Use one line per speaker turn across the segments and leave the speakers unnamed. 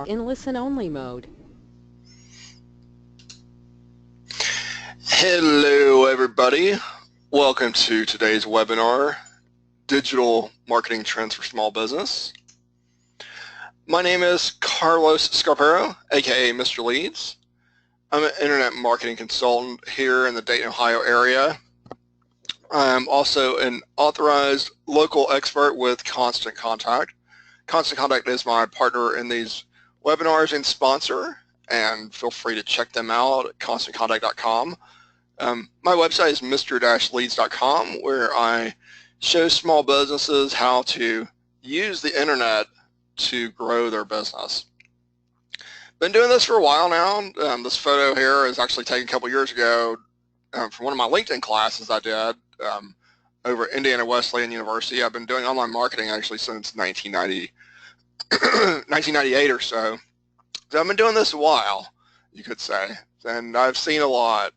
in listen-only mode.
Hello everybody, welcome to today's webinar, Digital Marketing Trends for Small Business. My name is Carlos Scarpero, aka Mr. Leads. I'm an internet marketing consultant here in the Dayton, Ohio area. I'm also an authorized local expert with Constant Contact. Constant Contact is my partner in these webinars and sponsor, and feel free to check them out at constantcontact.com. My website is mr-leads.com, where I show small businesses how to use the internet to grow their business. Been doing this for a while now. This photo here is actually taken a couple years ago from one of my LinkedIn classes I did over at Indiana Wesleyan University. I've been doing online marketing actually since 1998 or so. So I've been doing this a while, you could say, and I've seen a lot.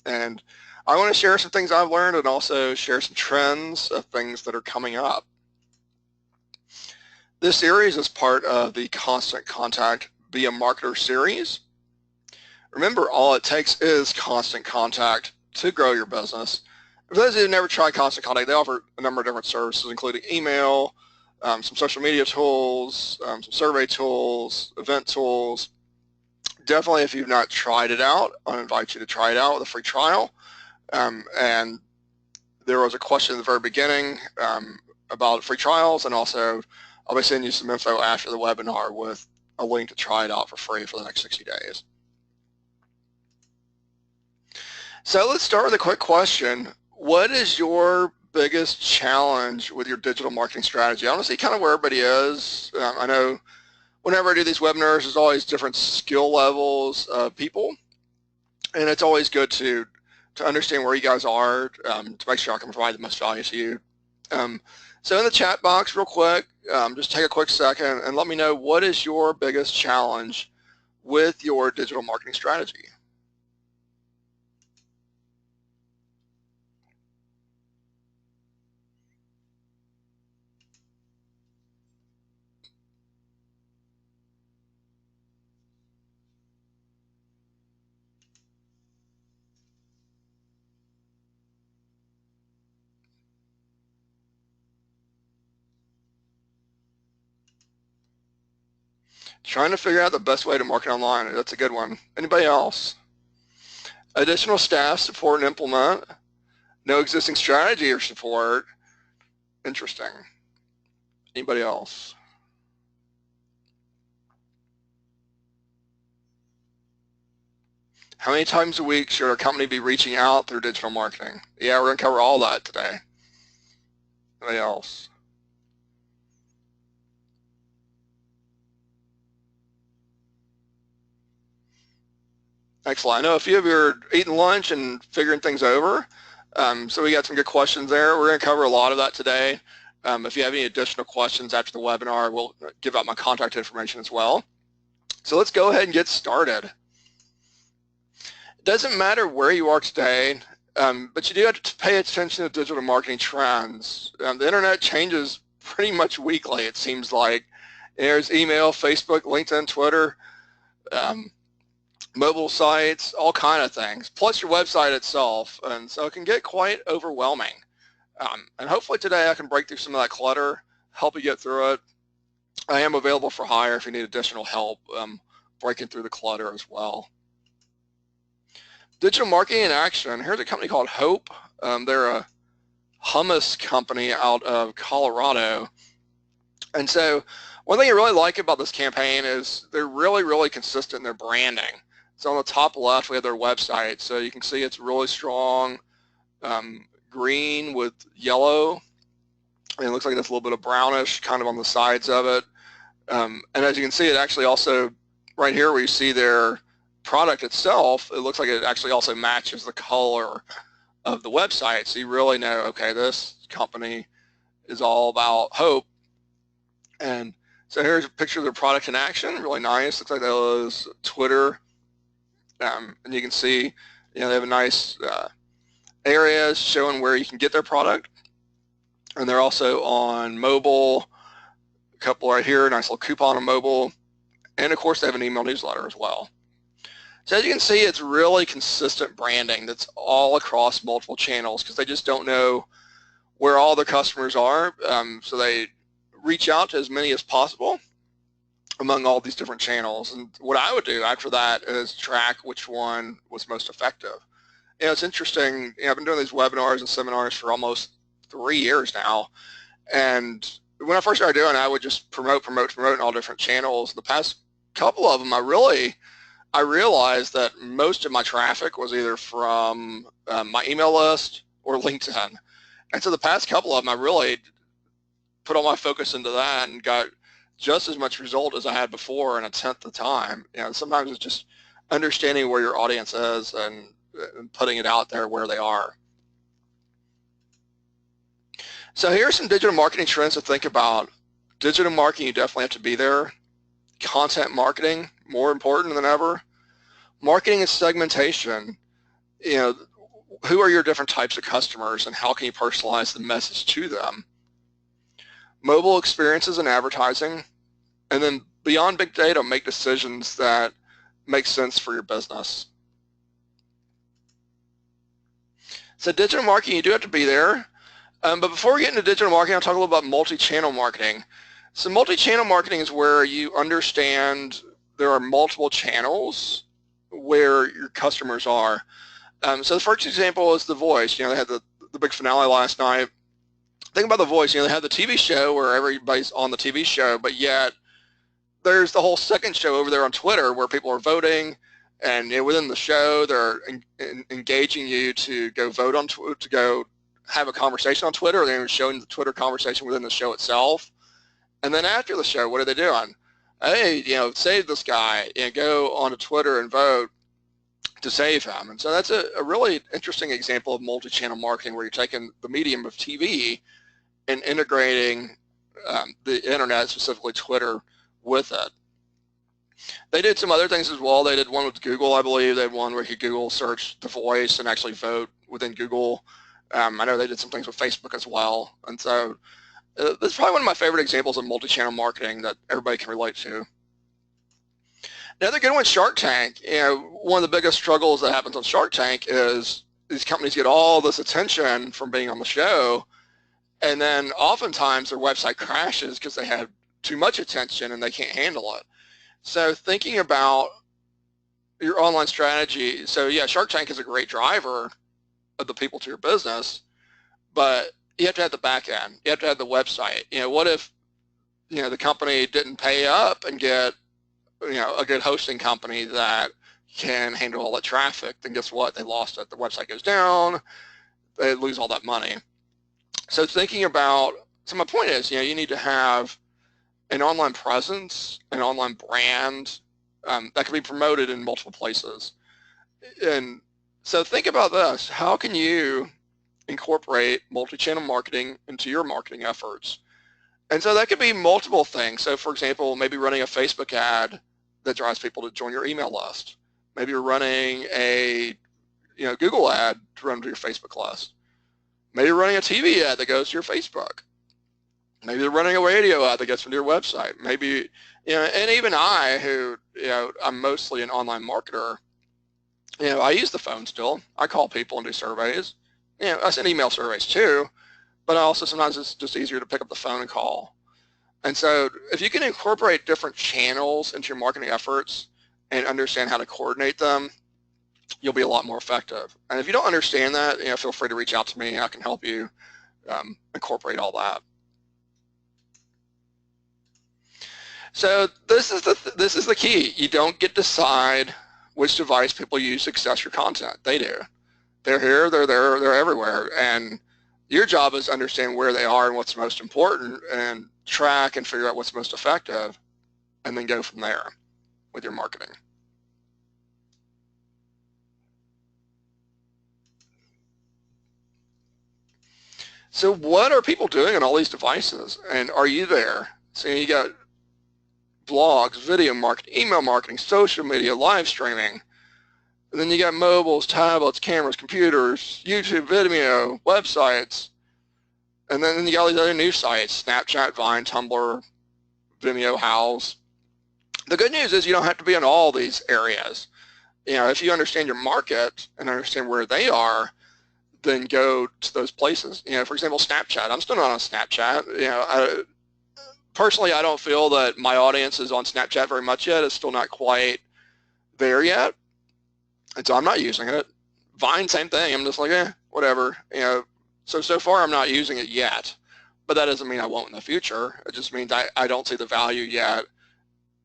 And I want to share some things I've learned and also share some trends of things that are coming up. This series is part of the Constant Contact Be a Marketer series. Remember, all it takes is constant contact to grow your business. For those of you who've never tried Constant Contact, they offer a number of different services, including email, some social media tools, some survey tools, event tools. Definitely, if you've not tried it out, I invite you to try it out with a free trial. And there was a question at the very beginning about free trials, and also I'll be sending you some info after the webinar with a link to try it out for free for the next 60 days. So let's start with a quick question. What is your biggest challenge with your digital marketing strategy? I want to see kind of where everybody is. I know whenever I do these webinars, there's always different skill levels of people, and it's always good to understand where you guys are to make sure I can provide the most value to you. So in the chat box, real quick, just take a quick second and let me know, what is your biggest challenge with your digital marketing strategy? Trying to figure out the best way to market online. That's a good one. Anybody else? Additional staff support and implement. No existing strategy or support. Interesting. Anybody else? How many times a week should our company be reaching out through digital marketing? Yeah, we're going to cover all that today. Anybody else? Excellent. I know a few of you are eating lunch and figuring things over, so we got some good questions there. We're going to cover a lot of that today. If you have any additional questions after the webinar, we'll give out my contact information as well. So let's go ahead and get started. It doesn't matter where you are today, but you do have to pay attention to digital marketing trends. The internet changes pretty much weekly, it seems like. There's email, Facebook, LinkedIn, Twitter, mobile sites, all kind of things, plus your website itself, and so it can get quite overwhelming. And hopefully today I can break through some of that clutter, help you get through it. I am available for hire if you need additional help breaking through the clutter as well. Digital marketing in action. Here's a company called Hope. They're a hummus company out of Colorado. And so one thing I really like about this campaign is they're really consistent in their branding. So on the top left, we have their website. So you can see it's really strong, green with yellow. And it looks like there's a little bit of brownish kind of on the sides of it. And as you can see, it actually also, right here where you see their product itself, it looks like it actually also matches the color of the website. So you really know, okay, this company is all about hope. And so here's a picture of their product in action, really nice. Looks like that was Twitter. And you can see, they have a nice areas showing where you can get their product. And they're also on mobile, a couple right here, nice little coupon on mobile. And of course, they have an email newsletter as well. So as you can see, it's really consistent branding that's all across multiple channels because they just don't know where all their customers are. So they reach out to as many as possible among all these different channels. And what I would do after that is track which one was most effective. You know, it's interesting. You know, I've been doing these webinars and seminars for almost 3 years now. And when I first started doing it, I would just promote in all different channels. The past couple of them, I realized that most of my traffic was either from my email list or LinkedIn. And so the past couple of them, I really put all my focus into that and got just as much result as I had before in a tenth the time. You know, sometimes it's just understanding where your audience is and putting it out there where they are. So here are some digital marketing trends to think about. Digital marketing, you definitely have to be there. Content marketing, more important than ever. Marketing and segmentation, you know, who are your different types of customers and how can you personalize the message to them? Mobile experiences and advertising, and then beyond big data, make decisions that make sense for your business. So digital marketing, you do have to be there. But before we get into digital marketing, I'll talk a little about multi-channel marketing. So multi-channel marketing is where you understand there are multiple channels where your customers are. So the first example is The Voice. You know, they had the big finale last night. Think about The Voice. You know, they have the TV show where everybody's on the TV show, but yet there's the whole second show over there on Twitter where people are voting, and you know, within the show they're engaging you to go vote on to go have a conversation on Twitter, or they're showing the Twitter conversation within the show itself. And then after the show, what are they doing? Hey, you know, save this guy and go onto Twitter and vote to save him. And so that's a really interesting example of multi-channel marketing where you're taking the medium of TV and integrating the internet, specifically Twitter, with it. They did some other things as well. They did one with Google, I believe. They had one where you could Google search The Voice and actually vote within Google. I know they did some things with Facebook as well. And so this is probably one of my favorite examples of multi-channel marketing that everybody can relate to. Another good one, Shark Tank. You know, one of the biggest struggles that happens on Shark Tank is these companies get all this attention from being on the show, and then oftentimes their website crashes because they have too much attention and they can't handle it. So thinking about your online strategy, so yeah, Shark Tank is a great driver of the people to your business, but you have to have the back end. You have to have the website. You know, what if, you know, the company didn't pay up and get, you know, a good hosting company that can handle all the traffic? Then guess what? They lost it. The website goes down. They lose all that money. So thinking about, so my point is, you know, you need to have an online presence, an online brand that can be promoted in multiple places. And so think about this. How can you incorporate multi-channel marketing into your marketing efforts? And so that could be multiple things. So for example, maybe running a Facebook ad that drives people to join your email list. Maybe you're running a, you know, Google ad to run to your Facebook list. Maybe you're running a TV ad that goes to your Facebook. Maybe they're running a radio ad that gets into your website. Maybe, you know, and even I, who, you know, I'm mostly an online marketer, you know, I use the phone still. I call people and do surveys. You know, I send email surveys too, but also sometimes it's just easier to pick up the phone and call. And so if you can incorporate different channels into your marketing efforts and understand how to coordinate them, you'll be a lot more effective. And if you don't understand that, you know, feel free to reach out to me. I can help you incorporate all that. So this is the key. You don't get to decide which device people use to access your content. They do. They're here, they're there, they're everywhere. And your job is to understand where they are and what's most important and track and figure out what's most effective and then go from there with your marketing. So what are people doing on all these devices? And are you there? So you got blogs, video marketing, email marketing, social media, live streaming. And then you got mobiles, tablets, cameras, computers, YouTube, Vimeo, websites. And then you got all these other new sites, Snapchat, Vine, Tumblr, Vimeo, Houzz. The good news is you don't have to be in all these areas. If you understand your market and understand where they are, then go to those places. For example, Snapchat. I'm still not on Snapchat. Personally, I don't feel that my audience is on Snapchat very much yet. It's still not quite there yet, and so I'm not using it. Vine, same thing. I'm just like, whatever. So far I'm not using it yet, but that doesn't mean I won't in the future. It just means I don't see the value yet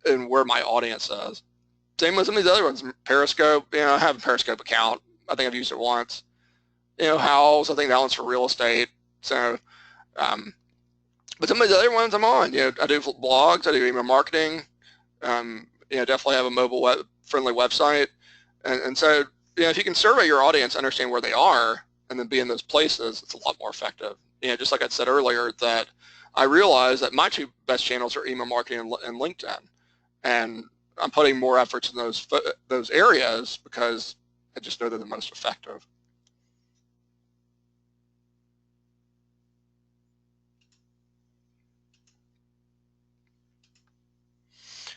in where my audience is. Same with some of these other ones. Periscope, I have a Periscope account. I think I've used it once. House, I think that one's for real estate. So, but some of the other ones I'm on. I do blogs, I do email marketing. Definitely have a mobile friendly website. And so, if you can survey your audience, understand where they are, and then be in those places, it's a lot more effective. Just like I said earlier, that I realize that my two best channels are email marketing and LinkedIn. And I'm putting more efforts in those areas because I just know they're the most effective.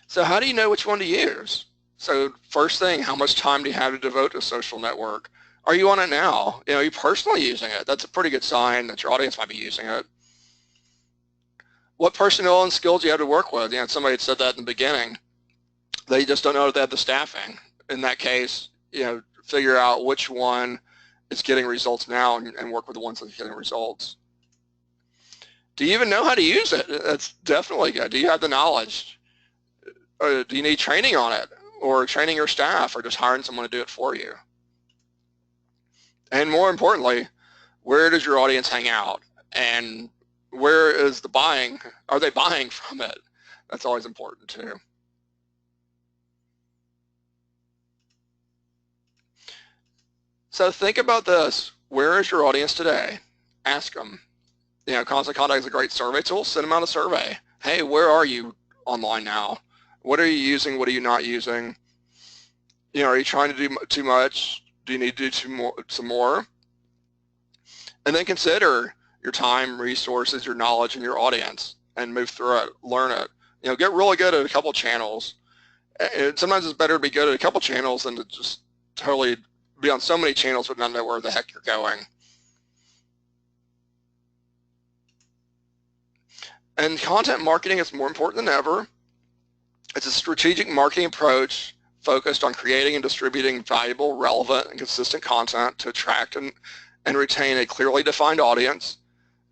So how do you know which one to use? So first thing, how much time do you have to devote to a social network? Are you on it now? Are you personally using it? That's a pretty good sign that your audience might be using it. What personnel and skills do you have to work with? Somebody had said that in the beginning. They just don't know if they have the staffing. In that case, figure out which one is getting results now and work with the ones that are getting results. Do you even know how to use it? That's definitely good. Do you have the knowledge? Or do you need training on it, or training your staff, or just hiring someone to do it for you? And more importantly, where does your audience hang out? And where is the buying? Are they buying from it? That's always important too. So think about this. Where is your audience today? Ask them. Constant Contact is a great survey tool. Send them out a survey. Hey, where are you online now? What are you using? What are you not using? Are you trying to do too much? Do you need to do some more? And then consider your time, resources, your knowledge, and your audience, and move through it. Learn it. Get really good at a couple channels. And sometimes it's better to be good at a couple channels than to just totally be on so many channels but not know where the heck you're going. And content marketing is more important than ever. It's a strategic marketing approach focused on creating and distributing valuable, relevant, and consistent content to attract and retain a clearly defined audience,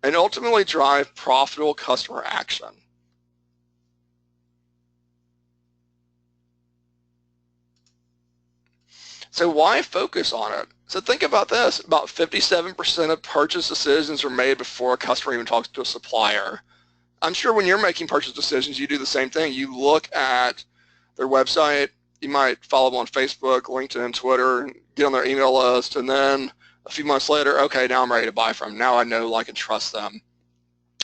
and ultimately drive profitable customer action. So why focus on it? So think about this. About 57% of purchase decisions are made before a customer even talks to a supplier. I'm sure when you're making purchase decisions, you do the same thing. You look at their website, you might follow them on Facebook, LinkedIn, Twitter, get on their email list, and then a few months later, okay, now I'm ready to buy from them. Now I know, like, and trust them.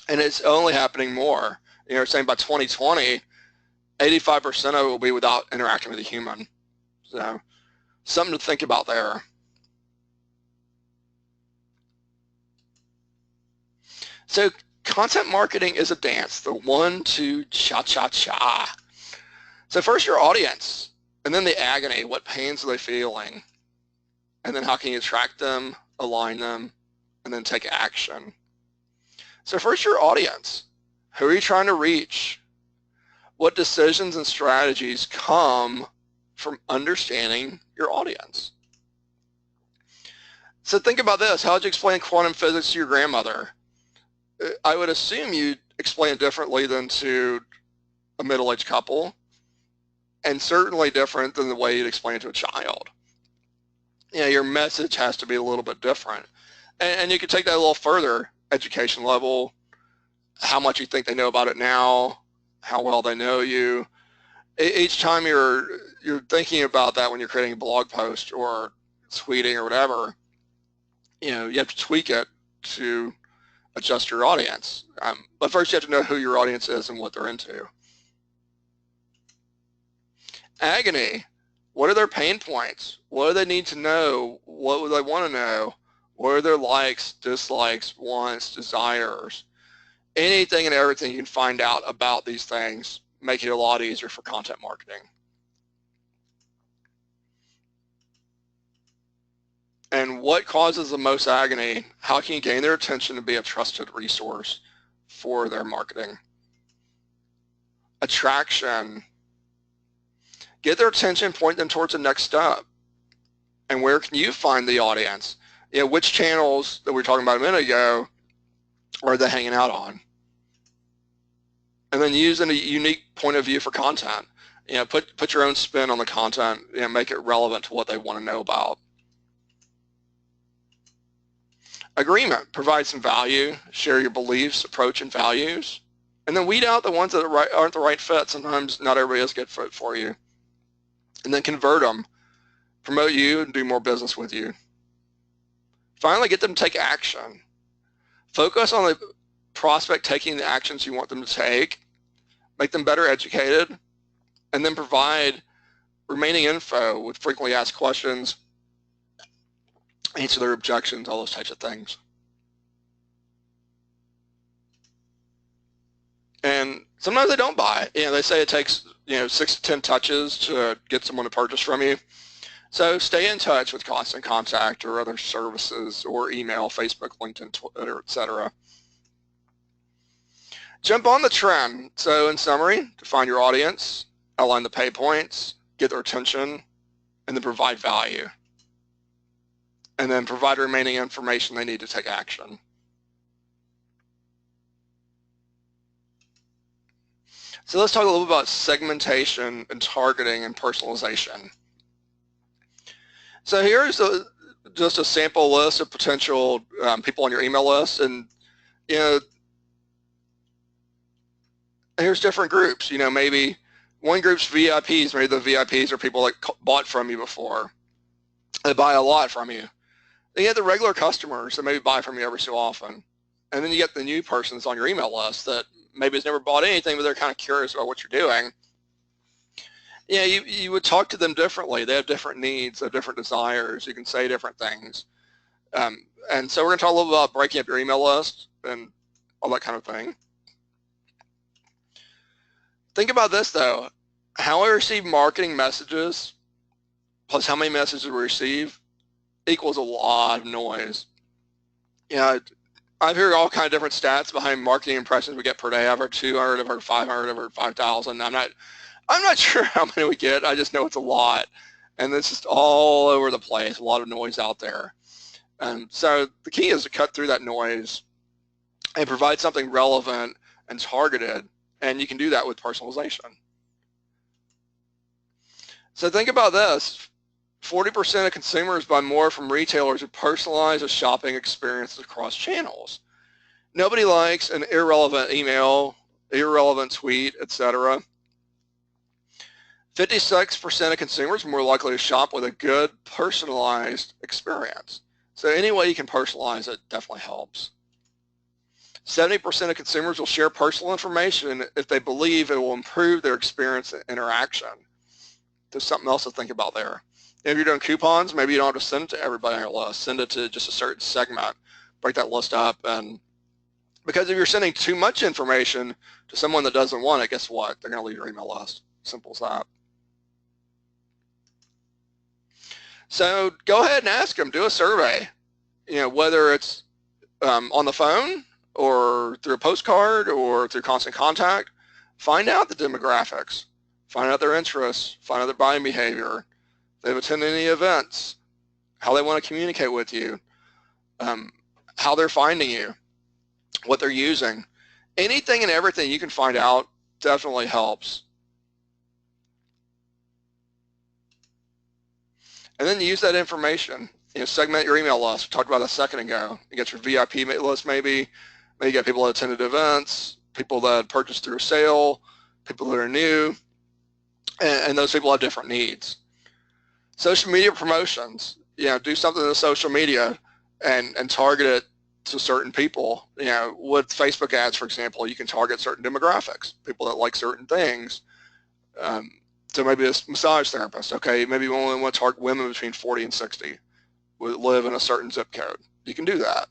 And it's only happening more. Saying by 2020, 85% of it will be without interacting with a human. So something to think about there. So content marketing is a dance, the 1-2 cha-cha-cha. So first your audience, and then the agony. What pains are they feeling? And then how can you attract them, align them, and then take action? So first your audience. Who are you trying to reach? What decisions and strategies come from understanding your audience? So think about this. How would you explain quantum physics to your grandmother? I would assume you'd explain it differently than to a middle-aged couple, and certainly different than the way you'd explain it to a child. Your message has to be a little bit different. And you could take that a little further, education level, how much you think they know about it now, how well they know you. Each time you're thinking about that when you're creating a blog post or tweeting or whatever, you have to tweak it to adjust your audience. But first you have to know who your audience is and what they're into. Agony. What are their pain points? What do they need to know? What would they want to know? What are their likes, dislikes, wants, desires? Anything and everything you can find out about these things make it a lot easier for content marketing. And what causes the most agony? How can you gain their attention and be a trusted resource for their marketing? Attraction. Get their attention, point them towards the next step. And where can you find the audience? You know, which channels that we were talking about a minute ago are they hanging out on? And then use a unique point of view for content. You know, put your own spin on the content, you know, make it relevant to what they want to know about. Agreement. Provide some value, share your beliefs, approach, and values. And then weed out the ones that aren't the right fit. Sometimes not everybody is a good fit for you. And then convert them, promote you, and do more business with you. Finally, get them to take action. Focus on the prospect taking the actions you want them to take, make them better educated, and then provide remaining info with frequently asked questions, answer their objections, all those types of things. And sometimes they don't buy. You know, they say it takes 6 to 10 touches to get someone to purchase from you. So stay in touch with Constant Contact or other services or email, Facebook, LinkedIn, Twitter, etc. Jump on the trend. So in summary, define your audience, outline the pay points, get their attention, and then provide value. And then provide remaining information they need to take action. So let's talk a little bit about segmentation and targeting and personalization. So here's just a sample list of potential people on your email list, and here's different groups. Maybe one group's VIPs. Maybe the VIPs are people that bought from you before. They buy a lot from you. Then you have the regular customers that maybe buy from you every so often, and then you get the new persons on your email list that maybe has never bought anything, but they're kind of curious about what you're doing. You would talk to them differently. They have different needs, they have different desires. You can say different things. And so we're going to talk a little bit about breaking up your email list and all that kind of thing. Think about this, though. How I receive marketing messages plus how many messages we receive equals a lot of noise. I've heard all kind of different stats behind marketing impressions we get per day. I've heard 200, I've heard 500, I've heard 5,000. I'm not sure how many we get. I just know it's a lot, and it's just all over the place. A lot of noise out there. So the key is to cut through that noise and provide something relevant and targeted, and you can do that with personalization. So think about this. 40% of consumers buy more from retailers who personalize a shopping experience across channels. Nobody likes an irrelevant email, irrelevant tweet, etc. 56% of consumers are more likely to shop with a good personalized experience. So any way you can personalize it definitely helps. 70% of consumers will share personal information if they believe it will improve their experience and interaction. There's something else to think about there. If you're doing coupons, maybe you don't have to send it to everybody on your list. Send it to just a certain segment. Break that list up. And because if you're sending too much information to someone that doesn't want it, guess what? They're going to leave your email list. Simple as that. So go ahead and ask them. Do a survey. Whether it's on the phone or through a postcard or through Constant Contact. Find out the demographics. Find out their interests. Find out their buying behavior. They've attended any events, how they want to communicate with you, how they're finding you, what they're using. Anything and everything you can find out definitely helps. And then use that information. Segment your email list. We talked about that a second ago. You get your VIP list maybe. Maybe you got people that attended events, people that purchased through a sale, people that are new, and those people have different needs. Social media promotions, do something in social media and target it to certain people. With Facebook ads, for example, you can target certain demographics, people that like certain things. So maybe a massage therapist, okay, maybe you only want to target women between 40 and 60 who live in a certain zip code. You can do that.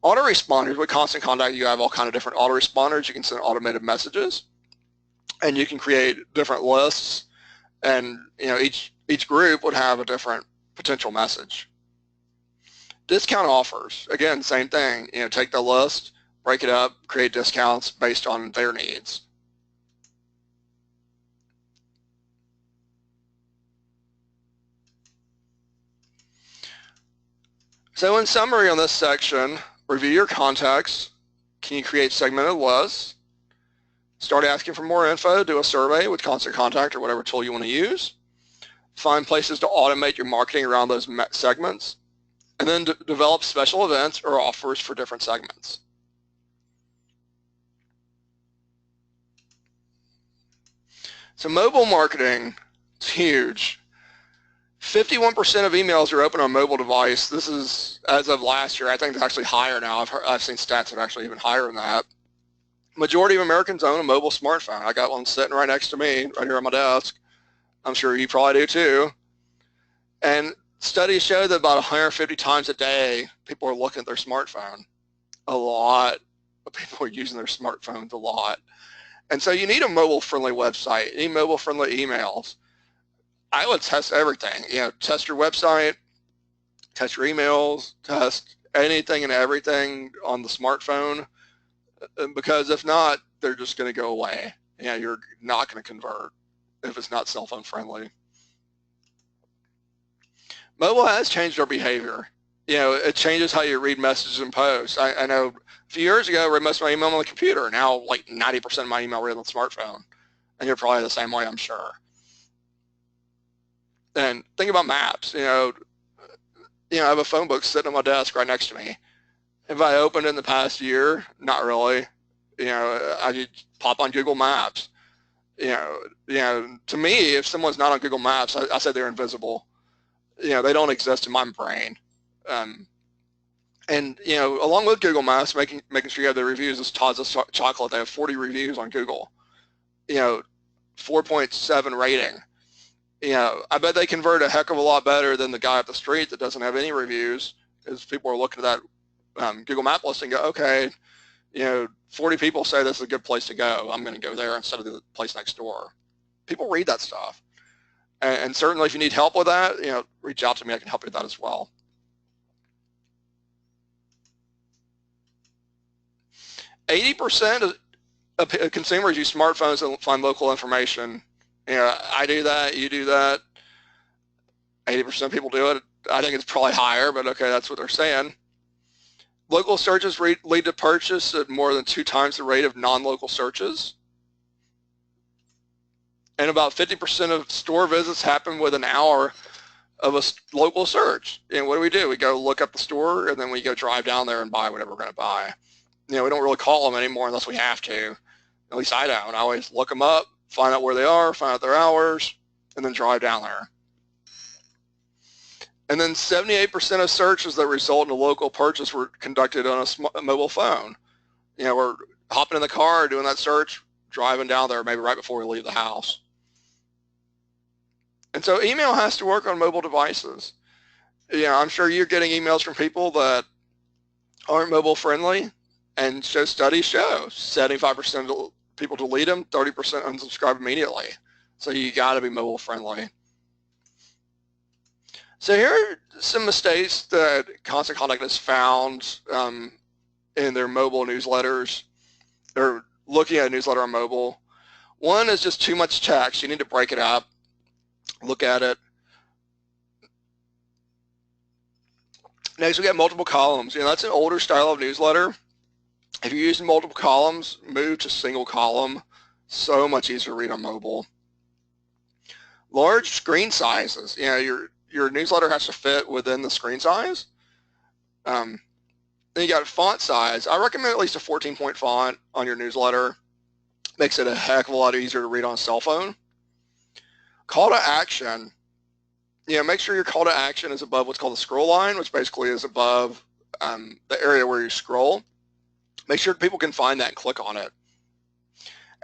Autoresponders, with Constant Contact, you have all kind of different autoresponders. You can send automated messages. and you can create different lists, and each group would have a different potential message. Discount offers, again, same thing. Take the list, break it up, create discounts based on their needs. So in summary on this section, review your context. Can you create segmented lists? Start asking for more info, do a survey with Constant Contact or whatever tool you want to use. Find places to automate your marketing around those segments. And then develop special events or offers for different segments. So mobile marketing is huge. 51% of emails are open on mobile device. This is as of last year. I think it's actually higher now. I've seen stats that are actually even higher than that. Majority of Americans own a mobile smartphone. I got one sitting right next to me, right here on my desk. I'm sure you probably do too. And studies show that about 150 times a day, people are looking at their smartphone. A lot of people are using their smartphones a lot. And so you need a mobile-friendly website. You need mobile-friendly emails. I would test everything. Test your website, test your emails, test anything and everything on the smartphone, because if not, they're just going to go away. You're not going to convert if it's not cell phone friendly. Mobile has changed our behavior. It changes how you read messages and posts. I know a few years ago I read most of my email on the computer. Now like 90% of my email read on the smartphone. And you're probably the same way, I'm sure. And think about maps. I have a phone book sitting on my desk right next to me. Have I opened in the past year? Not really. I just pop on Google Maps. To me, if someone's not on Google Maps, I say they're invisible. They don't exist in my brain. And along with Google Maps, making sure you have the reviews. This Todd's Chocolate, they have 40 reviews on Google. 4.7 rating. I bet they convert a heck of a lot better than the guy up the street that doesn't have any reviews, because people are looking at that Google Map list and go, okay, 40 people say this is a good place to go. I'm going to go there instead of the place next door. People read that stuff. And certainly if you need help with that, reach out to me. I can help you with that as well. %, of consumers use smartphones to find local information. I do that, you do that. 80% of people do it. I think it's probably higher, but okay, that's what they're saying. Local searches lead to purchase at more than 2 times the rate of non-local searches. And about 50% of store visits happen within an hour of a local search. And what do? We go look up the store, and then we go drive down there and buy whatever we're going to buy. We don't really call them anymore unless we have to. At least I don't. I always look them up, find out where they are, find out their hours, and then drive down there. And then 78% of searches that result in a local purchase were conducted on a mobile phone. We're hopping in the car, doing that search, driving down there maybe right before we leave the house. And so email has to work on mobile devices. I'm sure you're getting emails from people that aren't mobile friendly, and studies show 75% of people delete them, 30% unsubscribe immediately. So you got to be mobile friendly. So here are some mistakes that Constant Contact has found in their mobile newsletters, or looking at a newsletter on mobile. One is just too much text. You need to break it up, look at it. Next, we got multiple columns. That's an older style of newsletter. If you're using multiple columns, move to single column. So much easier to read on mobile. Large screen sizes. Your newsletter has to fit within the screen size. Then you got font size. I recommend at least a 14-point font on your newsletter. Makes it a heck of a lot easier to read on a cell phone. Call to action. Make sure your call to action is above what's called the scroll line, which basically is above the area where you scroll. Make sure people can find that and click on it.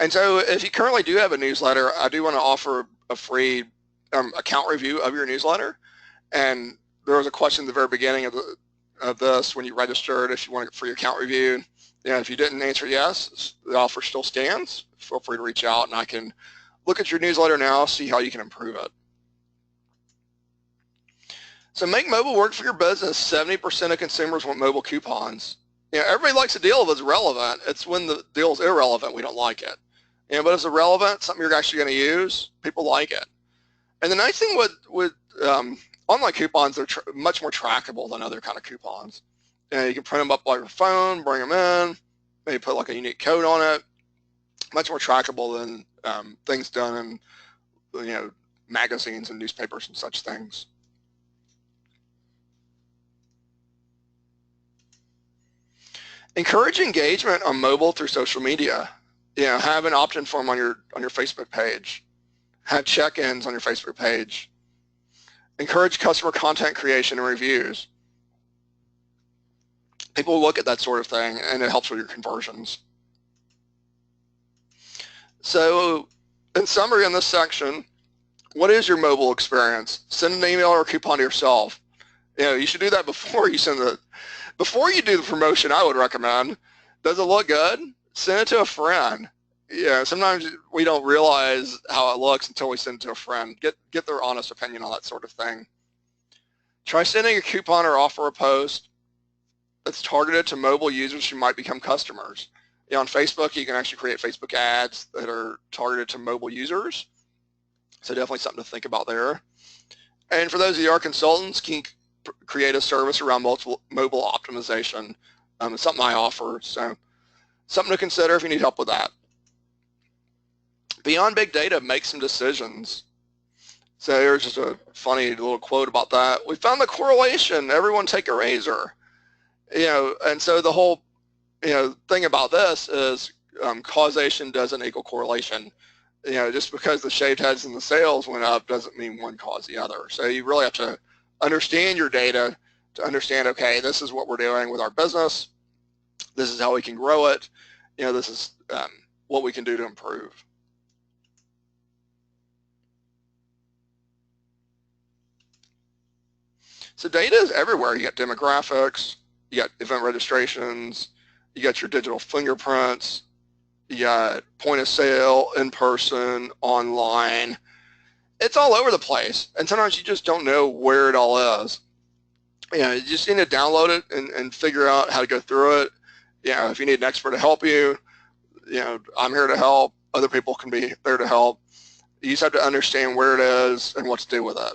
And so if you currently do have a newsletter, I do want to offer a free account review of your newsletter. And there was a question at the very beginning of this when you registered if you want a free account review. If you didn't answer yes, the offer still stands. Feel free to reach out and I can look at your newsletter now, see how you can improve it. So make mobile work for your business. 70% of consumers want mobile coupons. Everybody likes a deal if it's relevant. It's when the deal's irrelevant we don't like it. But if it's relevant, something you're actually going to use, people like it. And the nice thing with online coupons, they're much more trackable than other kind of coupons. You can print them up by your phone, bring them in, maybe put like a unique code on it. Much more trackable than things done in magazines and newspapers and such things. Encourage engagement on mobile through social media. Have an opt-in form on your Facebook page. Have check-ins on your Facebook page. Encourage customer content creation and reviews. People look at that sort of thing, and it helps with your conversions. So, in summary, in this section, what is your mobile experience? Send an email or a coupon to yourself. You should do that before you before you do the promotion. I would recommend. Does it look good? Send it to a friend. Sometimes we don't realize how it looks until we send it to a friend. Get their honest opinion on that sort of thing. Try sending a coupon or offer a post that's targeted to mobile users who might become customers. On Facebook, you can actually create Facebook ads that are targeted to mobile users. So definitely something to think about there. And for those of you who are consultants, can create a service around mobile optimization. It's something I offer, so something to consider if you need help with that. Beyond big data, make some decisions. So here's just a funny little quote about that. We found the correlation. Everyone take a razor. And so the whole thing about this is causation doesn't equal correlation. Just because the shaved heads and the sales went up doesn't mean one caused the other. So you really have to understand your data to understand, okay, this is what we're doing with our business. This is how we can grow it. This is what we can do to improve. So data is everywhere. You got demographics, you got event registrations, you got your digital fingerprints, you got point of sale, in person, online. It's all over the place, and sometimes you just don't know where it all is. You just need to download it and figure out how to go through it. If you need an expert to help you, I'm here to help. Other people can be there to help. You just have to understand where it is and what to do with it.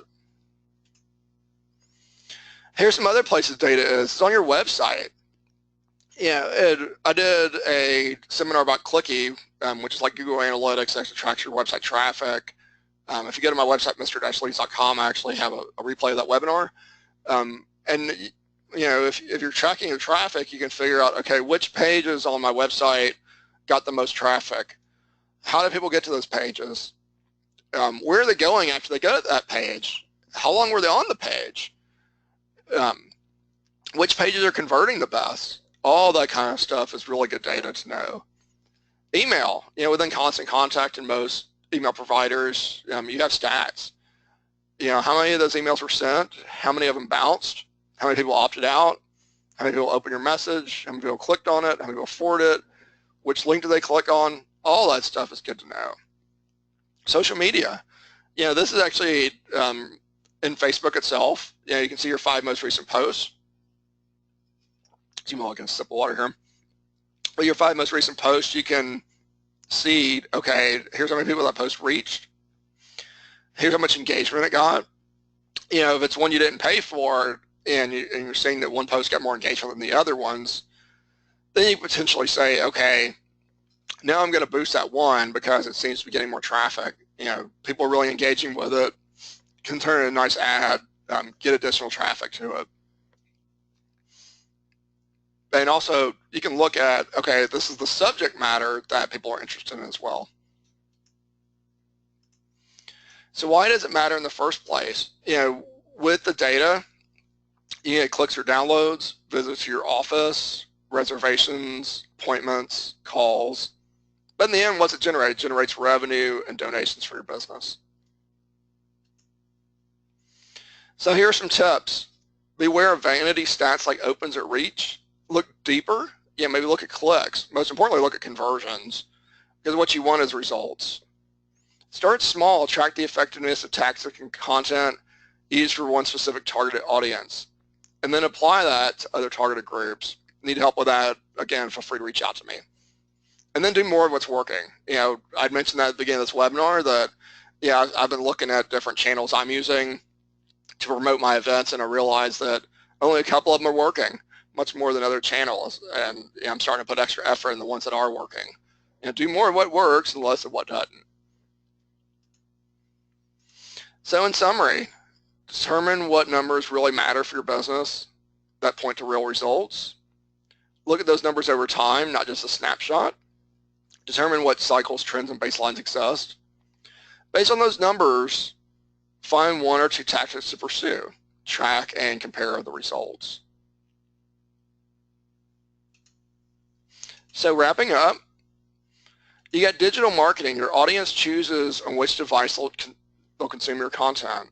Here's some other places data is. It's on your website. I did a seminar about Clicky, which is like Google Analytics that tracks your website traffic. If you go to my website, mr-leads.com, I actually have a replay of that webinar. And if you're tracking your traffic, you can figure out, okay, which pages on my website got the most traffic? How do people get to those pages? Where are they going after they go to that page? How long were they on the page? Which pages are converting the best? All that kind of stuff is really good data to know. Email, within Constant Contact and most email providers, you have stats. How many of those emails were sent? How many of them bounced? How many people opted out? How many people opened your message? How many people clicked on it? How many people forwarded it? Which link do they click on? All that stuff is good to know. Social media. This is actually in Facebook itself. You can see your 5 most recent posts. I'm getting a sip of water here. But your 5 most recent posts, you can see, okay, here's how many people that post reached. Here's how much engagement it got. If it's one you didn't pay for and you're seeing that one post got more engagement than the other ones, then you potentially say, okay, now I'm going to boost that one because it seems to be getting more traffic. People are really engaging with it, can turn in a nice ad, get additional traffic to it. And also, you can look at, okay, this is the subject matter that people are interested in as well. So why does it matter in the first place? With the data, you get clicks or downloads, visits to your office, reservations, appointments, calls. But in the end, what's it generate? It generates revenue and donations for your business. So here are some tips. Beware of vanity stats like opens or reach. Look deeper. maybe look at clicks. Most importantly, look at conversions, because what you want is results. Start small. Track the effectiveness of tactics and content used for one specific targeted audience, and then apply that to other targeted groups. Need help with that? Again, feel free to reach out to me. And then do more of what's working. I'd mentioned that at the beginning of this webinar that, I've been looking at different channels I'm using to promote my events, and I realized that only a couple of them are working, much more than other channels. And I'm starting to put extra effort in the ones that are working. Do more of what works and less of what doesn't. So in summary, determine what numbers really matter for your business that point to real results. Look at those numbers over time, not just a snapshot. Determine what cycles, trends, and baselines exist. Based on those numbers, find one or two tactics to pursue. Track and compare the results. So wrapping up, you got digital marketing. Your audience chooses on which device they'll consume your content.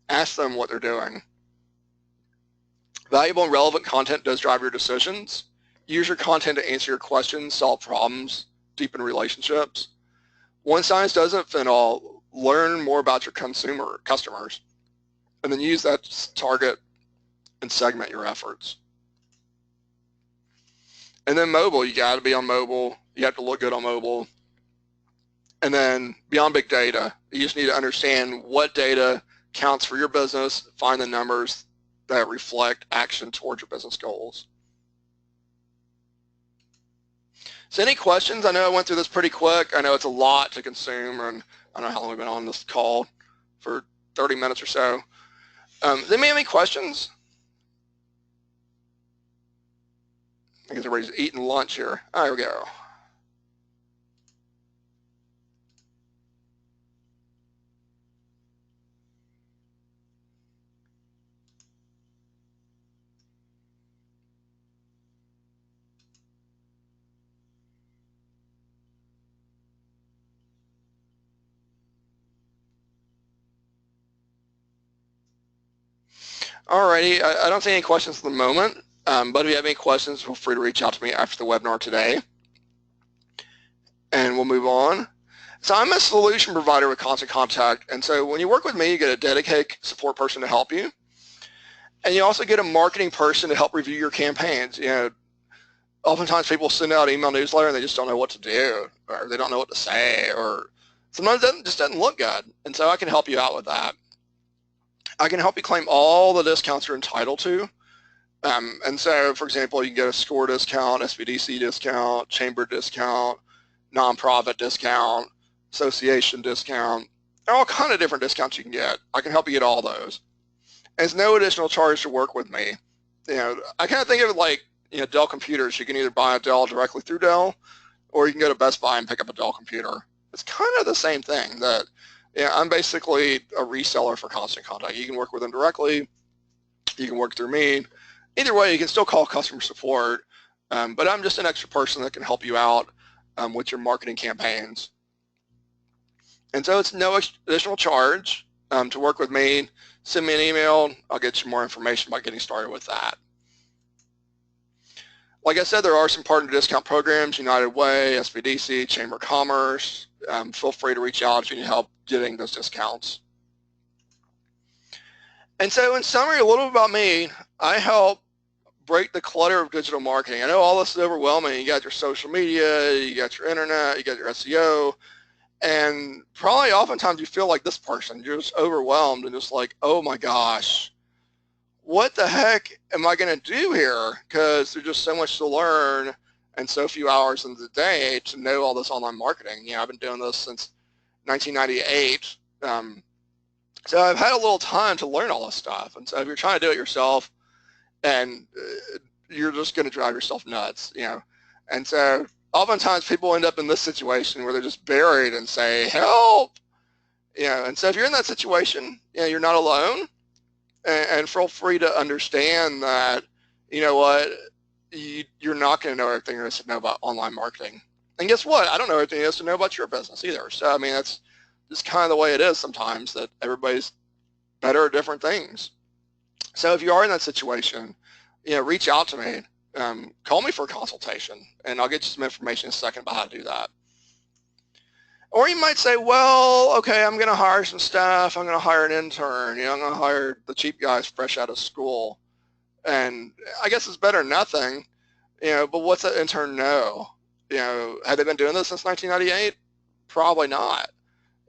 Ask them what they're doing. Valuable and relevant content does drive your decisions. Use your content to answer your questions, solve problems, deepen relationships. One size doesn't fit all. Learn more about your customers, and then use that to target and segment your efforts. And then mobile, you got to be on mobile. You have to look good on mobile. And then beyond big data, you just need to understand what data counts for your business, find the numbers that reflect action towards your business goals. So any questions? I know I went through this pretty quick. I know it's a lot to consume, and I don't know how long we've been on this call, for 30 minutes or so. Does anybody have any questions? I guess everybody's eating lunch here. There we go. Alrighty, I don't see any questions at the moment, but if you have any questions, feel free to reach out to me after the webinar today, and we'll move on. So I'm a solution provider with Constant Contact, and so when you work with me, you get a dedicated support person to help you, and you also get a marketing person to help review your campaigns. Oftentimes people send out email newsletter and they just don't know what to do, or they don't know what to say, or sometimes it just doesn't look good, and so I can help you out with that. I can help you claim all the discounts you're entitled to. And so, for example, you can get a score discount, SBDC discount, chamber discount, nonprofit discount, association discount. There are all kinds of different discounts you can get. I can help you get all those. And it's no additional charge to work with me. I kind of think of it like, Dell computers. You can either buy a Dell directly through Dell, or you can go to Best Buy and pick up a Dell computer. It's kind of the same thing. That I'm basically a reseller for Constant Contact. You can work with them directly. You can work through me. Either way, you can still call customer support, but I'm just an extra person that can help you out with your marketing campaigns. And so it's no additional charge to work with me. Send me an email. I'll get you more information about getting started with that. Like I said, there are some partner discount programs, United Way, SBDC, Chamber of Commerce. Feel free to reach out if you need help getting those discounts. And so in summary, a little bit about me. I help break the clutter of digital marketing. I know all this is overwhelming. You got your social media, you got your internet, you got your SEO, and probably oftentimes you feel like this person. You're just overwhelmed and just like, oh my gosh, what the heck am I going to do here? Because there's just so much to learn and so few hours in the day to know all this online marketing. I've been doing this since 1998. So I've had a little time to learn all this stuff. And so if you're trying to do it yourself, and you're just going to drive yourself nuts, And so oftentimes people end up in this situation where they're just buried and say, help, And so if you're in that situation, you're not alone. And feel free to understand that, you're not going to know everything there is to know about online marketing. And guess what? I don't know everything there is to know about your business either. So, I mean, that's just kind of the way it is sometimes, that everybody's better at different things. So if you are in that situation, reach out to me. call me for a consultation, and I'll get you some information in a second about how to do that. Or you might say, well, okay, I'm going to hire some staff. I'm going to hire an intern. I'm going to hire the cheap guys fresh out of school. And I guess it's better than nothing, but what's that intern know? Have they been doing this since 1998? Probably not.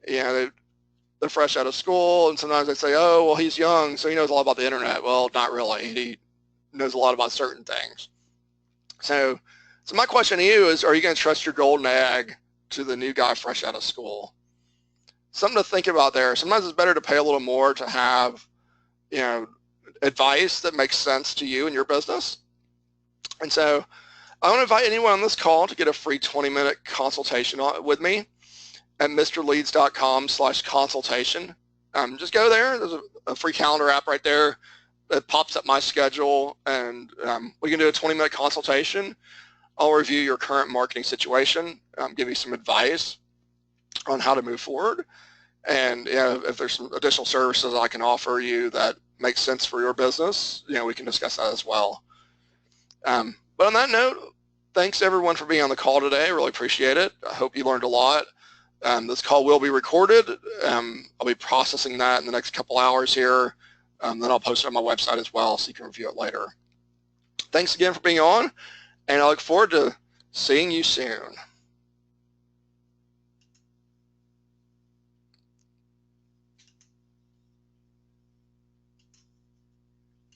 They're fresh out of school, and sometimes they say, oh, well, he's young, so he knows a lot about the internet. Well, not really. He knows a lot about certain things. So my question to you is, are you going to trust your golden egg to the new guy fresh out of school? Something to think about there. Sometimes it's better to pay a little more to have, advice that makes sense to you and your business. And so I want to invite anyone on this call to get a free 20-minute consultation with me at mrleads.com/consultation. Just go there. There's a free calendar app right there that pops up my schedule, and we can do a 20-minute consultation. I'll review your current marketing situation, give you some advice on how to move forward, and if there's some additional services I can offer you that make sense for your business, we can discuss that as well. But on that note, thanks everyone for being on the call today. I really appreciate it. I hope you learned a lot. This call will be recorded. I'll be processing that in the next couple hours here. Then I'll post it on my website as well so you can review it later. Thanks again for being on, and I look forward to seeing you soon.